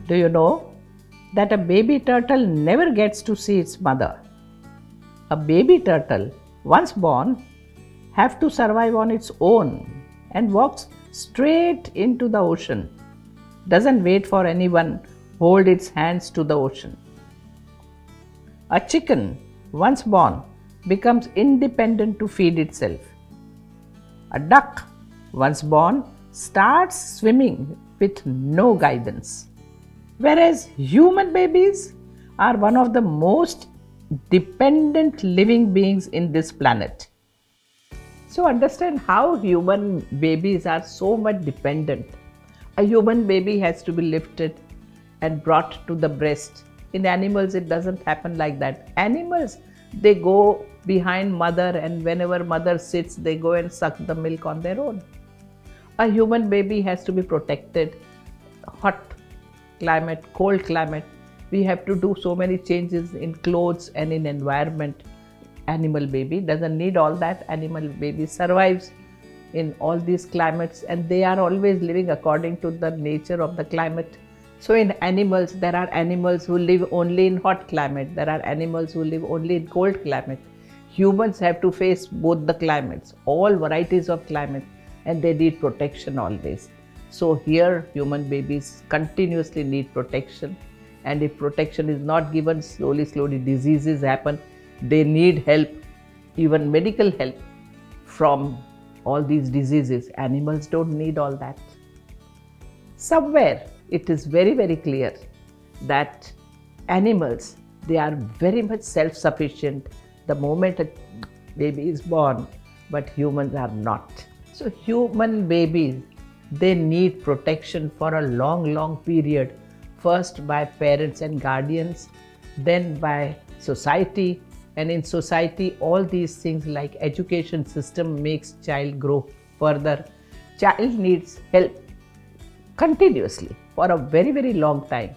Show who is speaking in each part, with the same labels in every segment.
Speaker 1: Do you know that a baby turtle never gets to see its mother? A baby turtle, once born, have to survive on its own and walks straight into the ocean. Doesn't wait for anyone, hold its hands to the ocean. A chicken, once born, becomes independent to feed itself. A duck, once born, starts swimming with no guidance. Whereas human babies are one of the most dependent living beings in this planet. So understand how human babies are so much dependent. A human baby has to be lifted and brought to the breast. In animals, it doesn't happen like that. Animals, they go behind mother, and whenever mother sits, they go and suck the milk on their own. A human baby has to be protected. Hot climate, cold climate, we have to do so many changes in clothes and in environment. Animal baby doesn't need all that. Animal baby survives in all these climates, and they are always living according to the nature of the climate. So in animals, there are animals who live only in hot climate. There are animals who live only in cold climate. Humans have to face both the climates, all varieties of climate, and they need protection always. So here human babies continuously need protection, and if protection is not given, slowly diseases happen. They need help, even medical help from all these diseases. Animals don't need all that. Somewhere it is very clear that animals, they are very much self-sufficient the moment a baby is born, but humans are not. So human babies, they need protection for a long period, first by parents and guardians, then by society, and in society all these things like education system makes child grow further. Child needs help continuously for a very long time.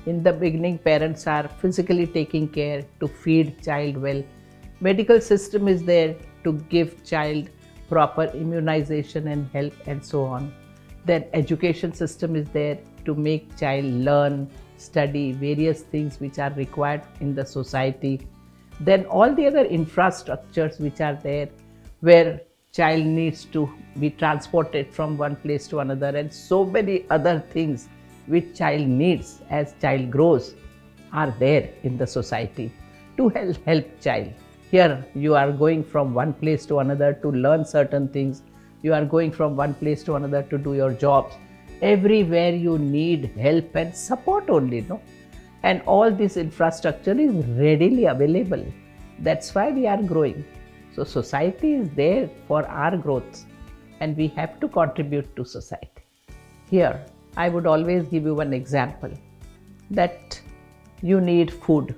Speaker 1: In the beginning, parents are physically taking care to feed child well. Medical system is there to give child proper immunization and help and so on. Then education system is there to make child learn, study various things which are required in the society. Then all the other infrastructures which are there, where child needs to be transported from one place to another, and so many other things which child needs as child grows are there in the society to help child. Here you are going from one place to another to learn certain things. You are going from one place to another to do your jobs. Everywhere you need help and support only, no? And all this infrastructure is readily available. That's why we are growing. So society is there for our growth, and we have to contribute to society. Here, I would always give you one example, that you need food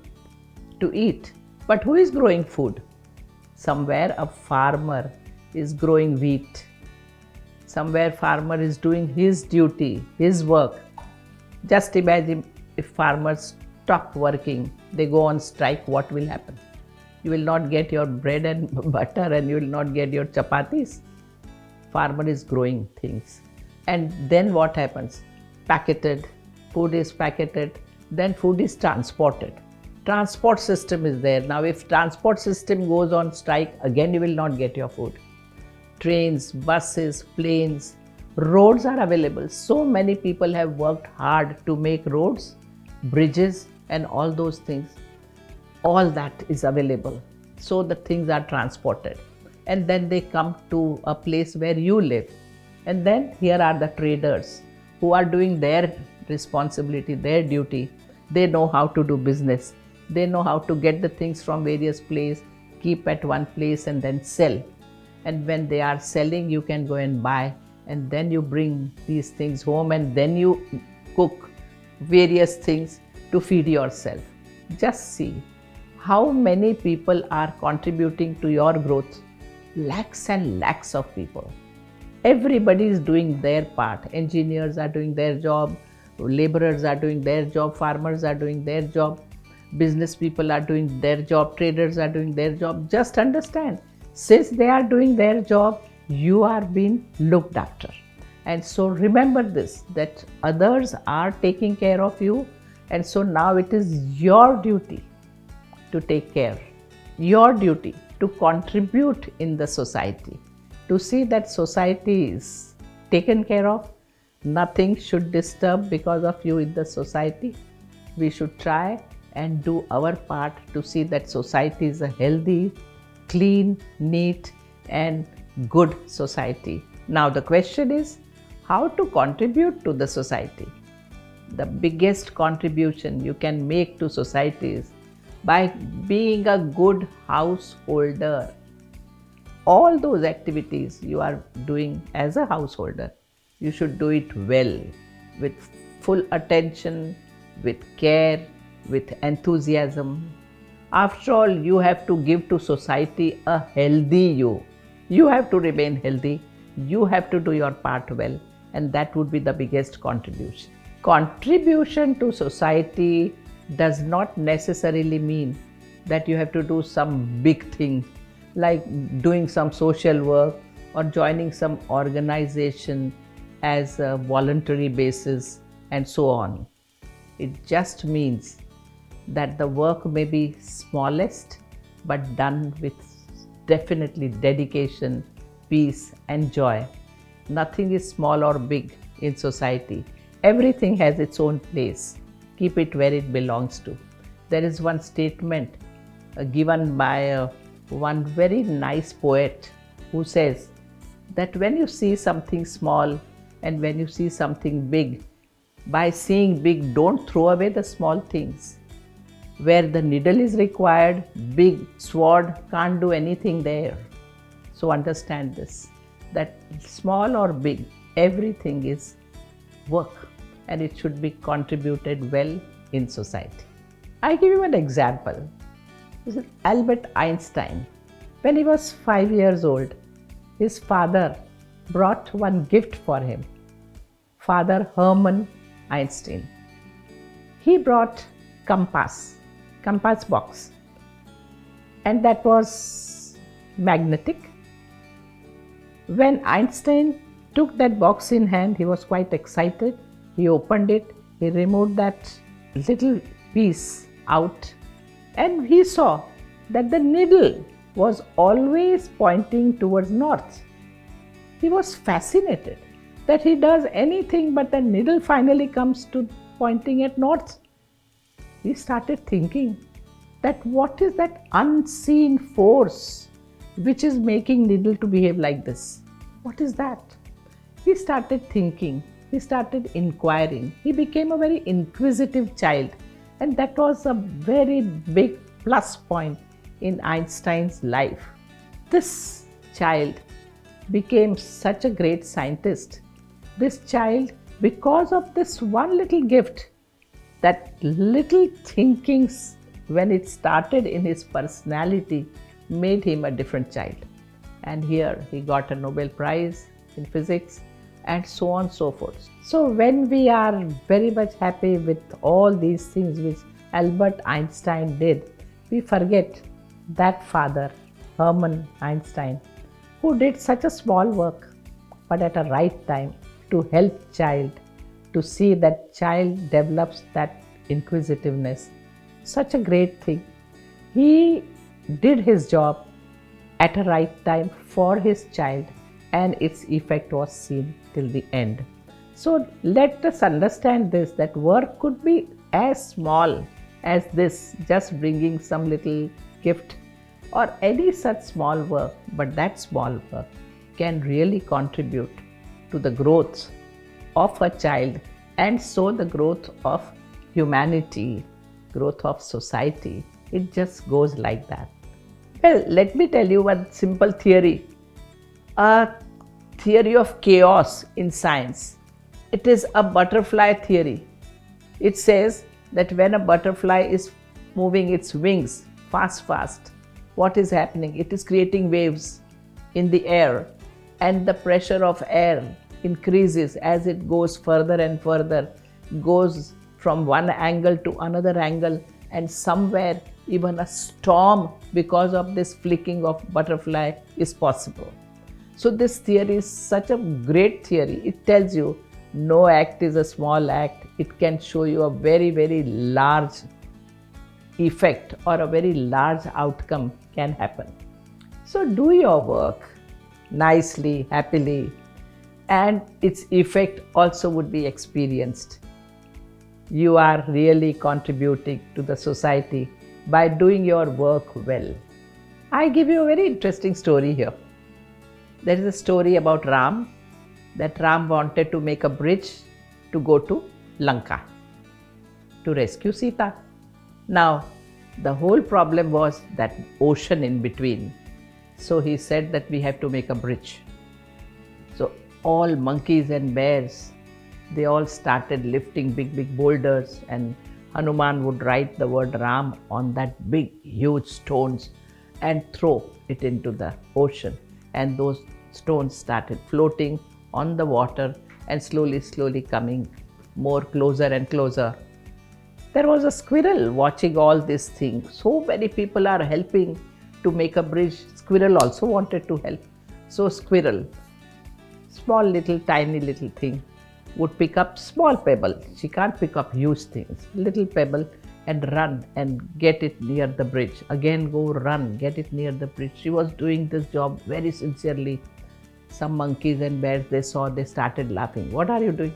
Speaker 1: to eat. But who is growing food? Somewhere a farmer is growing wheat. Somewhere farmer is doing his duty, his work. Just imagine if farmers stop working, they go on strike, what will happen? You will not get your bread and butter, and you will not get your chapatis. Farmer is growing things. And then what happens? Packeted, food is packeted, then food is transported. Transport system is there. Now if transport system goes on strike, again you will not get your food. Trains, buses, planes, roads are available. So many people have worked hard to make roads, bridges, and all those things. All that is available. So the things are transported, and then they come to a place where you live. And then here are the traders who are doing their responsibility, their duty. They know how to do business. They know how to get the things from various places, keep at one place, and then sell. And when they are selling, you can go and buy, and then you bring these things home, and then you cook various things to feed yourself. Just see how many people are contributing to your growth. Lakhs and lakhs of people. Everybody is doing their part. Engineers are doing their job, laborers are doing their job, farmers are doing their job, business people are doing their job, traders are doing their job. Just understand, since they are doing their job, you are being looked after. And so remember this, that others are taking care of you, and so now it is your duty to take care, your duty to contribute in the society, to see that society is taken care of. Nothing should disturb because of you in the society. We should try and do our part to see that society is a healthy, clean, neat and good society. Now the question is how to contribute to the society. The biggest contribution you can make to society is by being a good householder. All those activities you are doing as a householder, you should do it well, with full attention, with care, with enthusiasm. After all, you have to give to society a healthy you. You have to remain healthy. You have to do your part well, and that would be the biggest contribution. Contribution to society does not necessarily mean that you have to do some big thing like doing some social work or joining some organization as a voluntary basis and so on. It just means that the work may be smallest but done with definitely dedication, peace and joy. Nothing is small or big in society. Everything has its own place. Keep it where it belongs to. There is one statement given by one very nice poet who says that when you see something small and when you see something big, by seeing big, don't throw away the small things. Where the needle is required, big sword can't do anything there. So understand this, that small or big, everything is work and it should be contributed well in society. I give you an example. This is Albert Einstein. When he was 5 years old, his father brought one gift for him. Father Hermann Einstein. He brought compass box, and that was magnetic. When Einstein took that box in hand, he was quite excited. He opened it, he removed that little piece out, and he saw that the needle was always pointing towards north. He was fascinated that he does anything but the needle finally comes to pointing at north. He started thinking that what is that unseen force which is making needle to behave like this? What is that? He started thinking, he started inquiring. He became a very inquisitive child, and that was a very big plus point in Einstein's life. This child became such a great scientist. This child, because of this one little gift, that little thinkings, when it started in his personality, made him a different child. And here he got a Nobel Prize in physics and so on and so forth. So when we are very much happy with all these things which Albert Einstein did, we forget that father, Hermann Einstein, who did such a small work, but at a right time, to help child, to see that child develops that inquisitiveness. Such a great thing. He did his job at a right time for his child, and its effect was seen till the end. So let us understand this, that work could be as small as this, just bringing some little gift or any such small work, but that small work can really contribute to the growth of a child and so the growth of humanity, growth of society. It just goes like that. Well, let me tell you one simple theory, a theory of chaos in science. It is a butterfly theory. It says that when a butterfly is moving its wings fast, what is happening? It is creating waves in the air, and the pressure of air increases as it goes further and further, goes from one angle to another angle, and somewhere even a storm because of this flicking of butterfly is possible. So this theory is such a great theory. It tells you no act is a small act. It can show you a very, very large effect or a very large outcome can happen. So do your work nicely, happily, and its effect also would be experienced. You are really contributing to the society by doing your work well. I give you a very interesting story here. There is a story about Ram, that Ram wanted to make a bridge to go to Lanka to rescue Sita. Now, the whole problem was that ocean in between. So he said that we have to make a bridge. So all monkeys and bears, they all started lifting big boulders, and Hanuman would write the word Ram on that big huge stones and throw it into the ocean, and those stones started floating on the water and slowly coming more closer and closer. There was a squirrel watching all these things. So many people are helping to make a bridge. Squirrel also wanted to help. So squirrel, small little tiny little thing, would pick up small pebble. She can't pick up huge things. Little pebble and run and get it near the bridge. Again go run, get it near the bridge. She was doing this job very sincerely. Some monkeys and bears, they saw, they started laughing. What are you doing?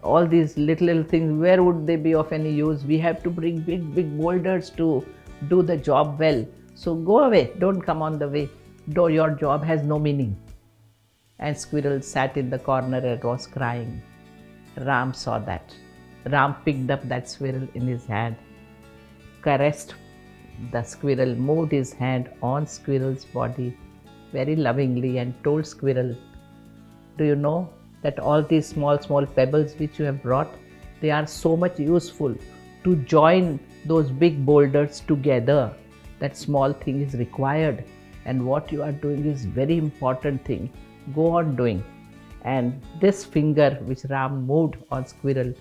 Speaker 1: All these little things, where would they be of any use? We have to bring big boulders to do the job well. So go away, don't come on the way. Your job has no meaning. And squirrel sat in the corner and was crying. Ram saw that. Ram picked up that squirrel in his hand, caressed the squirrel, moved his hand on squirrel's body very lovingly and told squirrel, do you know that all these small pebbles which you have brought, they are so much useful to join those big boulders together. That small thing is required, and what you are doing is very important thing. Go on doing. And this finger which Ram moved on squirrel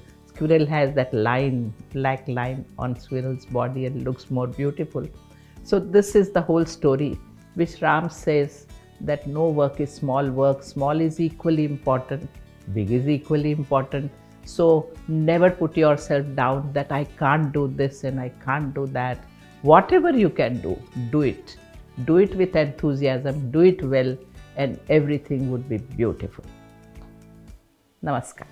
Speaker 1: has that line, black line on squirrel's body, and looks more beautiful. So this is the whole story, which Ram says that no work is small work. Small is equally important, big is equally important. So never put yourself down that I can't do this and I can't do that. Whatever you can do, do it. Do it with enthusiasm, do it well, and everything would be beautiful. Namaskar.